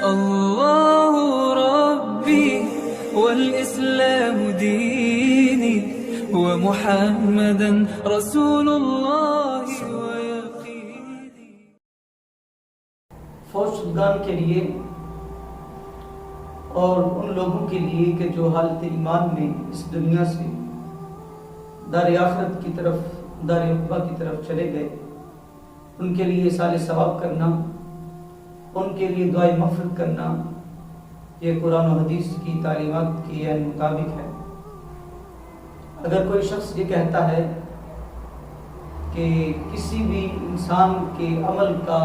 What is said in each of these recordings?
الله ربي والإسلام ديني ومحمدا رسول الله ويقيني. فوج شدگان کے لیے اور ان لوگوں کے لیے کہ جو حالت ایمان میں اس دنیا سے دار آخرت کی طرف، دار عقبہ کی طرف چلے گئے، ان کے لیے اصال ثواب کرنا، ان کے لیے دعائے مغفرت کرنا، یہ قرآن و حدیث کی تعلیمات کے مطابق ہے۔ اگر کوئی شخص یہ کہتا ہے کہ کسی بھی انسان کے عمل کا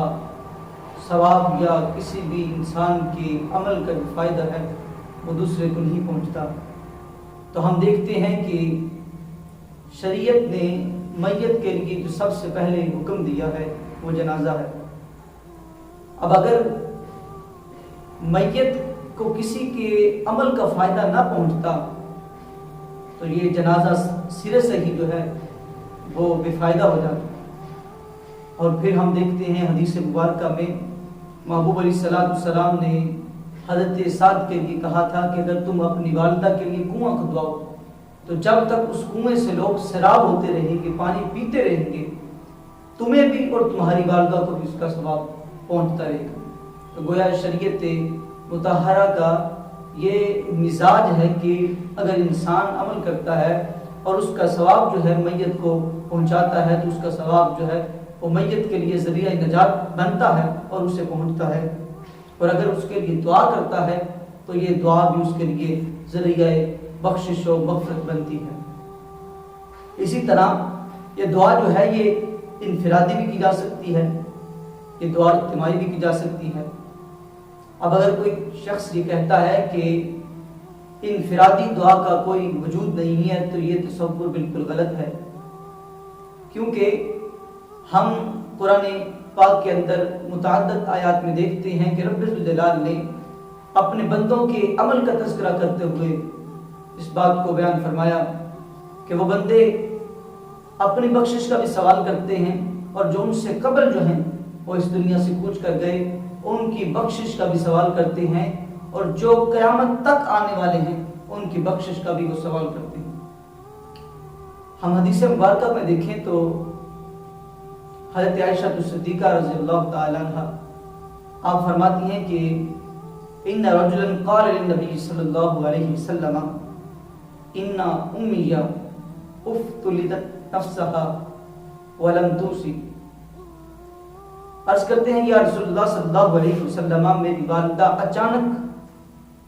ثواب یا کسی بھی انسان کے عمل کا جو فائدہ ہے وہ دوسرے کو نہیں پہنچتا، تو ہم دیکھتے ہیں کہ شریعت نے میت کے لیے جو سب سے پہلے حکم دیا ہے وہ جنازہ ہے۔ اب اگر میت کو کسی کے عمل کا فائدہ نہ پہنچتا تو یہ جنازہ سرے سے ہی جو ہے وہ بے فائدہ ہو جاتا۔ اور پھر ہم دیکھتے ہیں حدیث مبارکہ میں محبوب علیہ السلام نے حضرت سعد کے لیے کہا تھا کہ اگر تم اپنی والدہ کے لیے کنواں کھدواؤ تو جب تک اس کنویں سے لوگ سیراب ہوتے رہیں گے، پانی پیتے رہیں گے، تمہیں بھی اور تمہاری والدہ کو بھی اس کا ثواب پہنچتا رہے گا۔ تو گویا شریعت مطہرہ کا یہ مزاج ہے کہ اگر انسان عمل کرتا ہے اور اس کا ثواب جو ہے میت کو پہنچاتا ہے تو اس کا ثواب جو ہے وہ میت کے لیے ذریعہ نجات بنتا ہے اور اسے پہنچتا ہے، اور اگر اس کے لیے دعا کرتا ہے تو یہ دعا بھی اس کے لیے ذریعہ بخشش و مغفرت بنتی ہے۔ اسی طرح یہ دعا جو ہے یہ انفرادی بھی کی جا سکتی ہے، یہ دعا اجتماعی بھی کی جا سکتی ہے۔ اب اگر کوئی شخص یہ کہتا ہے کہ انفرادی دعا کا کوئی وجود نہیں ہے تو یہ تصور بالکل غلط ہے، کیونکہ ہم قرآن پاک کے اندر متعدد آیات میں دیکھتے ہیں کہ رب الجلال نے اپنے بندوں کے عمل کا تذکرہ کرتے ہوئے اس بات کو بیان فرمایا کہ وہ بندے اپنی بخشش کا بھی سوال کرتے ہیں، اور جو ان سے قبل جو ہیں وہ اس دنیا سے کوچ کر گئے ان کی بخشش کا بھی سوال کرتے ہیں، اور جو قیامت تک آنے والے ہیں ان کی بخشش کا بھی وہ سوال کرتے ہیں۔ ہم حدیث مبارکہ میں دیکھیں تو حضرت عائشہ صدیقہ رضی اللہ تعالی عنہ آپ فرماتی ہیں کہ ان رجلا قال للنبي صلی اللہ علیہ وسلم ان امی افتلدت نفسها ولم توصي، عرض کرتے ہیں یا رسول اللہ صلی اللہ علیہ وسلم میری والدہ اچانک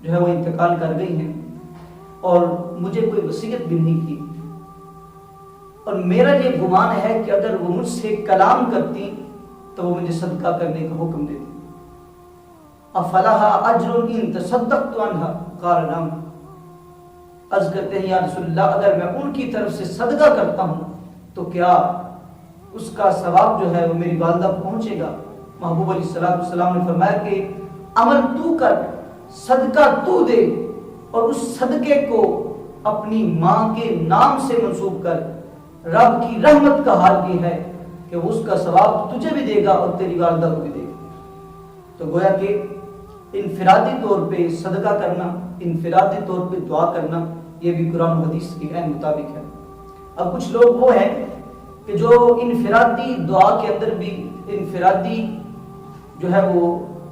جو ہے وہ انتقال کر گئی ہیں اور مجھے کوئی وصیت بھی نہیں کی، اور میرا یہ گمان ہے کہ اگر وہ مجھ سے کلام کرتی تو وہ مجھے صدقہ کرنے کا حکم دیتی۔ افلھا اجر ان تصدقت عنھا قال نعم، عرض کرتے ہیں یا رسول اللہ اگر میں ان کی طرف سے صدقہ کرتا ہوں تو کیا اس کا ثواب جو ہے وہ میری والدہ کو پہنچے گا؟ محبوب علیہ السلام نے فرمایا کہ عمل تو کر، صدقہ تو دے، اور اس صدقے کو اپنی ماں کے نام سے منسوب کر، رب کی رحمت کا حال یہ ہے کہ وہ اس کا ثواب تجھے بھی دے گا اور تیری والدہ کو بھی دے گا۔ تو گویا کہ انفرادی طور پہ صدقہ کرنا، انفرادی طور پہ دعا کرنا یہ بھی قرآن و حدیث کے عین مطابق ہے۔ اب کچھ لوگ وہ ہیں کہ جو انفرادی دعا کے اندر بھی، انفرادی جو ہے وہ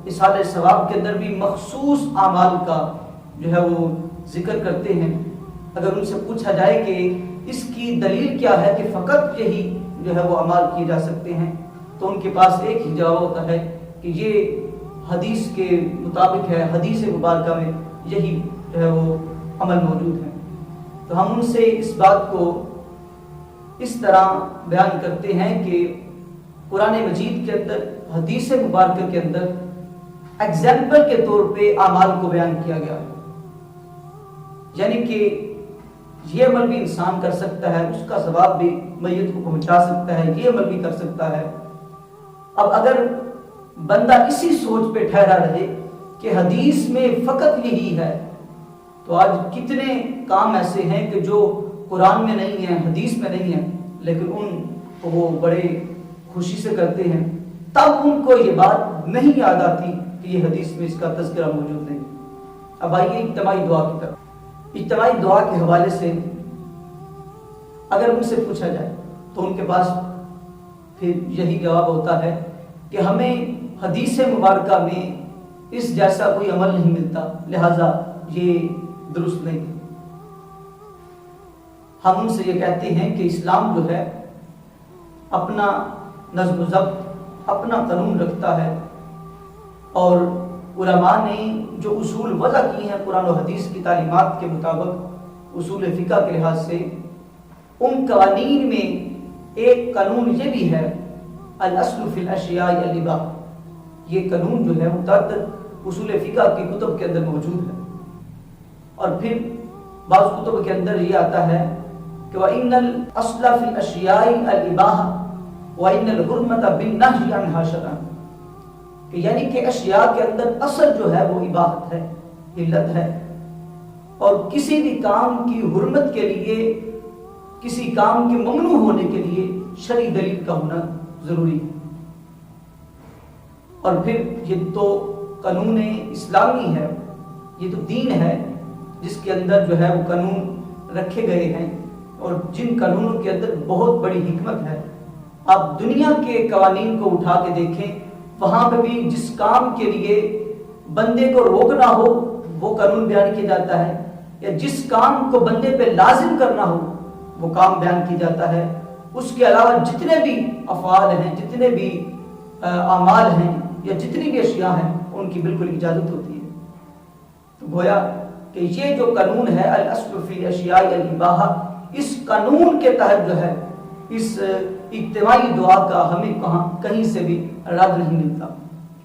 اصال ثواب کے اندر بھی مخصوص اعمال کا جو ہے وہ ذکر کرتے ہیں۔ اگر ان سے پوچھا جائے کہ اس کی دلیل کیا ہے کہ فقط یہی جو ہے وہ اعمال کیے جا سکتے ہیں، تو ان کے پاس ایک ہی جواب ہوتا ہے کہ یہ حدیث کے مطابق ہے، حدیث مبارکہ میں یہی جو ہے وہ عمل موجود ہے۔ تو ہم ان سے اس بات کو اس طرح بیان کرتے ہیں کہ قرآن مجید کے اندر، حدیث مبارکہ کے اندر ایگزامپل کے طور پہ اعمال کو بیان کیا گیا ہے، یعنی کہ یہ عمل بھی انسان کر سکتا ہے، اس کا ثواب بھی میت کو پہنچا سکتا ہے، یہ عمل بھی کر سکتا ہے۔ اب اگر بندہ اسی سوچ پہ ٹھہرا رہے کہ حدیث میں فقط یہی ہے، تو آج کتنے کام ایسے ہیں کہ جو قرآن میں نہیں ہیں، حدیث میں نہیں ہیں، لیکن ان کو وہ بڑے خوشی سے کرتے ہیں، تب ان کو یہ بات نہیں یاد آتی کہ یہ حدیث میں اس کا تذکرہ موجود نہیں۔ اب آئیے اجتماعی دعا کی طرف۔ اجتماعی دعا کے حوالے سے اگر ان سے پوچھا جائے تو ان کے پاس پھر یہی جواب ہوتا ہے کہ ہمیں حدیث مبارکہ میں اس جیسا کوئی عمل نہیں ملتا، لہذا یہ درست نہیں۔ ہم ان سے یہ کہتے ہیں کہ اسلام جو ہے اپنا نظم و ضبط، اپنا قانون رکھتا ہے، اور علماء نے جو اصول وضع کی ہیں قرآن و حدیث کی تعلیمات کے مطابق اصول فقہ کے لحاظ سے، ان قوانین میں ایک قانون یہ بھی ہے، الاصل فی الاشیاء الاباحہ۔ یہ قانون جو ہے متعدد اصول فقہ کی کتب کے اندر موجود ہے، اور پھر بعض کتب کے اندر یہ آتا ہے کہ وَإِنَّ الْأَصْلَ فِي الْأَشْيَاءِ الْإِبَاحَةُ وَإِنَّ الْحُرْمَةَ بِالنَّهْيِ عَنْهَا شَرْعًا، کہ یعنی کہ اشیاء کے اندر اصل جو ہے وہ اباحت ہے، علت ہے، اور کسی بھی کام کی حرمت کے لیے، کسی کام کے ممنوع ہونے کے لیے شرعی دلیل کا ہونا ضروری ہے۔ اور پھر یہ تو قانون اسلامی ہے، یہ تو دین ہے جس کے اندر جو ہے وہ قانون رکھے گئے ہیں، اور جن قانونوں کے اندر بہت بڑی حکمت ہے۔ آپ دنیا کے قوانین کو اٹھا کے دیکھیں، وہاں پہ بھی جس کام کے لیے بندے کو روکنا ہو وہ قانون بیان کیا جاتا ہے، یا جس کام کو بندے پہ لازم کرنا ہو وہ کام بیان کیا جاتا ہے۔ اس کے علاوہ جتنے بھی افعال ہیں، جتنے بھی اعمال ہیں، یا جتنی بھی اشیاء ہیں، ان کی بالکل اجازت ہوتی ہے۔ تو گویا کہ یہ جو قانون ہے الاصل فی الاشیاء الاباحہ، اس قانون کے تحت جو ہے اس اجتماعی دعا کا ہمیں کہیں سے بھی رد نہیں ملتا۔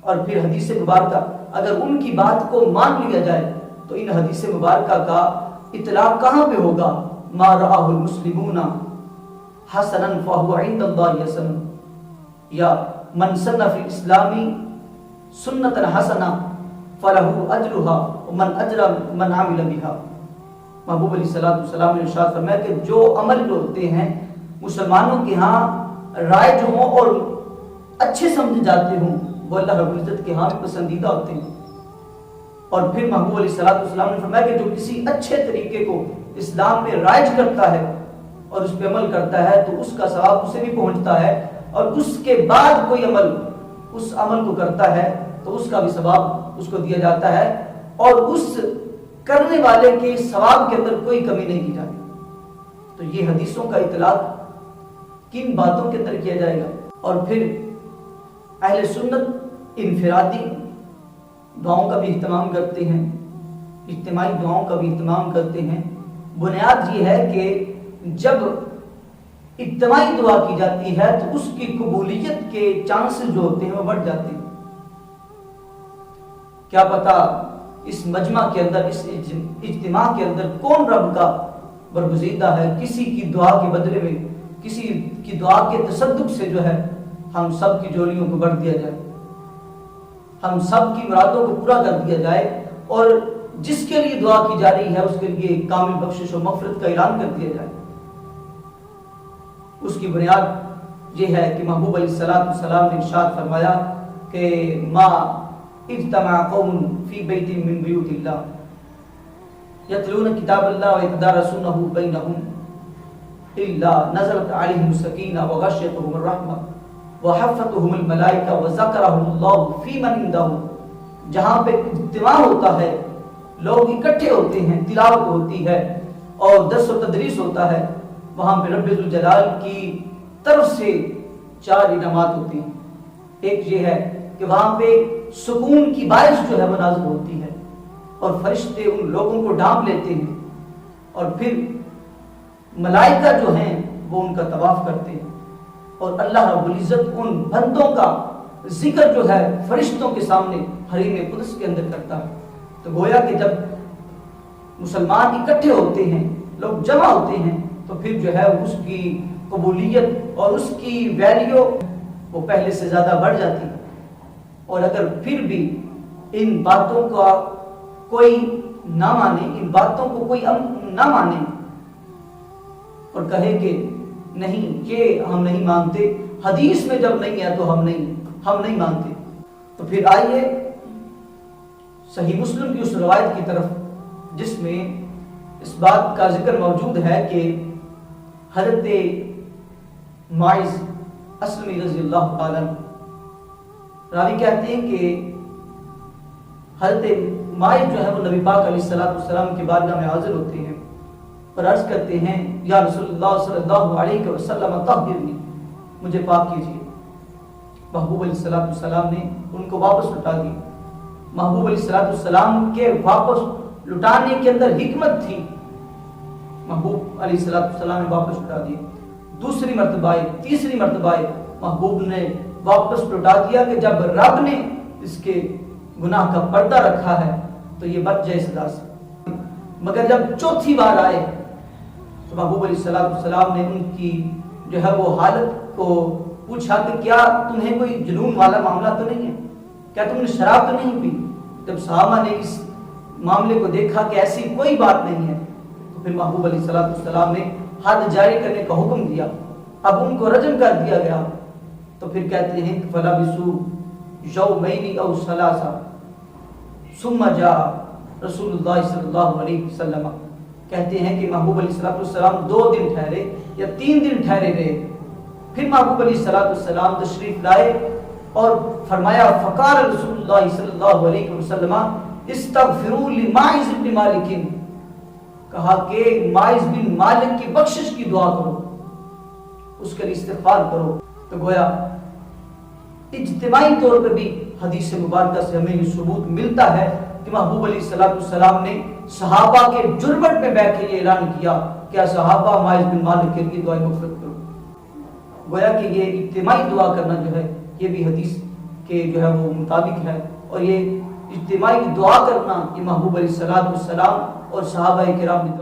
اور پھر حدیث مبارکہ اگر ان کی بات کو مان لیا جائے تو ان حدیث مبارکہ کا اطلاق کہاں پہ ہوگا؟ ما رآہ المسلمون حسنا فہو عند اللہ حسن، یا من سن فی الاسلامی سنتا حسنا فلہ اجرہا ومن اجر من عمل بہا۔ محبوب علیہ السلام نے ارشاد فرمایا کہ جو عمل جو ہوتے ہیں مسلمانوں کے ہاں رائج ہوں اور اچھے سمجھے جاتے ہوں، وہ اللہ رب العزت کے ہاں بھی پسندیدہ ہوتے ہیں۔ اور پھر محبوب علیہ السلام نے فرمایا کہ جو کسی اچھے طریقے کو اسلام میں رائج کرتا ہے اور اس پہ عمل کرتا ہے تو اس کا ثواب اسے بھی پہنچتا ہے، اور اس کے بعد کوئی عمل اس عمل کو کرتا ہے تو اس کا بھی ثواب اس کو دیا جاتا ہے، اور اس کرنے والے کے ثواب کے اندر کوئی کمی نہیں کی جاتی۔ تو یہ حدیثوں کا اطلاق کن باتوں کے اندر کیا جائے گا؟ اور پھر اہل سنت انفرادی دعاؤں کا بھی اہتمام کرتے ہیں، اجتماعی دعاؤں کا بھی اہتمام کرتے ہیں۔ بنیاد یہ ہے کہ جب اجتماعی دعا کی جاتی ہے تو اس کی قبولیت کے چانسز جو ہوتے ہیں وہ بڑھ جاتے ہیں۔ کیا پتا اس مجمع کے اندر، اس اجتماع کے اندر کون رب کا برگزیدہ ہے، کسی کی دعا کے بدلے میں، کسی کی دعا کے تصدق سے جو ہے ہم سب کی جولیوں کو بڑھ دیا جائے، ہم سب کی مرادوں کو پورا کر دیا جائے، اور جس کے لیے دعا کی جا رہی ہے اس کے لیے کامل بخشش و مغفرت کا اعلان کر دیا جائے۔ اس کی بنیاد یہ ہے کہ محبوب علیہ السلام نے ارشاد فرمایا کہ ما اجتمع قوم فی بیت من بیوت اللہ یتلون کتاب اللہ ویتدارسونہ بینہم الا نزلت علیہم السکینہ وغشیتہم الرحمہ وحفتہم الملائکہ وذکرہم اللہ فی من عندہ۔ جہاں پہ اجتماع ہوتا ہے، لوگ اکٹھے ہوتے ہیں، تلاوت ہوتی ہے اور درس و تدریس ہوتا ہے، وہاں پہ رب ذوالجلال کی طرف سے 4 انعامات ہوتی ہیں۔ ایک یہ ہے کہ وہاں پہ سکون کی بارش جو ہے وہ نازل ہوتی ہے، اور فرشتے ان لوگوں کو ڈھانپ لیتے ہیں، اور پھر ملائکہ جو ہیں وہ ان کا طواف کرتے ہیں، اور اللہ رب العزت ان بندوں کا ذکر جو ہے فرشتوں کے سامنے حریم قدس کے اندر کرتا ہے۔ تو گویا کہ جب مسلمان اکٹھے ہوتے ہیں، لوگ جمع ہوتے ہیں، تو پھر جو ہے اس کی قبولیت اور اس کی ویلیو وہ پہلے سے زیادہ بڑھ جاتی ہے۔ اور اگر پھر بھی ان باتوں کا کوئی نہ مانے، ان باتوں کو کوئی نہ مانے اور کہے کہ نہیں یہ ہم نہیں مانتے، حدیث میں جب نہیں ہے تو ہم نہیں مانتے، تو پھر آئیے صحیح مسلم کی اس روایت کی طرف جس میں اس بات کا ذکر موجود ہے کہ حضرت ماعز اسلمی رضی اللہ تعالیٰ راوی کہتے ہیں کہ حضرت ماعز جو ہے وہ نبی پاک علیہ السلام کے بارگاہ میں حاضر ہوتے ہیں اور عرض کرتے ہیں یا رسول اللہ صلی اللہ علیہ وسلم طہرنی، مجھے پاک کیجیے۔ محبوب علیہ السلام نے ان کو واپس لٹا دی۔ محبوب علیہ السلام کے واپس لٹانے کے اندر حکمت تھی، محبوب علیہ السلام نے واپس لٹا دی۔ دوسری مرتبہ تیسری مرتبہ محبوب نے واپس لٹا دیا کہ جب رب نے اس کے گناہ کا پردہ رکھا ہے تو یہ بچ جائے سزا سے۔ مگر جب چوتھی بار آئے تو محبوب علیہ السلام نے ان کی جو ہے وہ حالت کو پوچھا کہ کیا تمہیں کوئی جنون والا معاملہ تو نہیں ہے، کیا تم نے شراب تو نہیں پی؟ جب صحابہ نے اس معاملے کو دیکھا کہ ایسی کوئی بات نہیں ہے تو پھر محبوب علیہ السلام نے حد جاری کرنے کا حکم دیا، اب ان کو رجم کر دیا گیا۔ تو پھر کہتے ہیں فَلَبِثُوا يَوْمَيْنِ أَوْ ثَلَاثَ ثُمَّ جَاءَ رسول اللہ صلی اللہ علیہ وسلم، کہتے ہیں کہ محبوب علیہ السلام 2 دن ٹھہرے یا 3 دن ٹھہرے رہے، پھر محبوب علیہ السلام تشریف لائے اور فرمایا فقال رسول اللہ صلی اللہ علیہ وسلم استغفروا لماعز بن مالک، کہا کہ ماعز بن مالک کی بخشش کی دعا کرو، اس کے لیے استغفار کرو۔ تو گویا اجتماعی طور پہ بھی حدیث مبارکہ سے ہمیں یہ ثبوت ملتا ہے کہ محبوب علیہ السلام نے صحابہ کے جربٹ میں بیٹھ کے یہ اعلان کیا کہ صحابہ ماعز بن مالک کے لیے دعائیں مغفرت کرو۔ گویا کہ یہ اجتماعی دعا کرنا جو ہے یہ بھی حدیث کے جو ہے وہ مطابق ہے، اور یہ اجتماعی دعا کرنا یہ محبوب علیہ السلام اور صحابہ کرام نے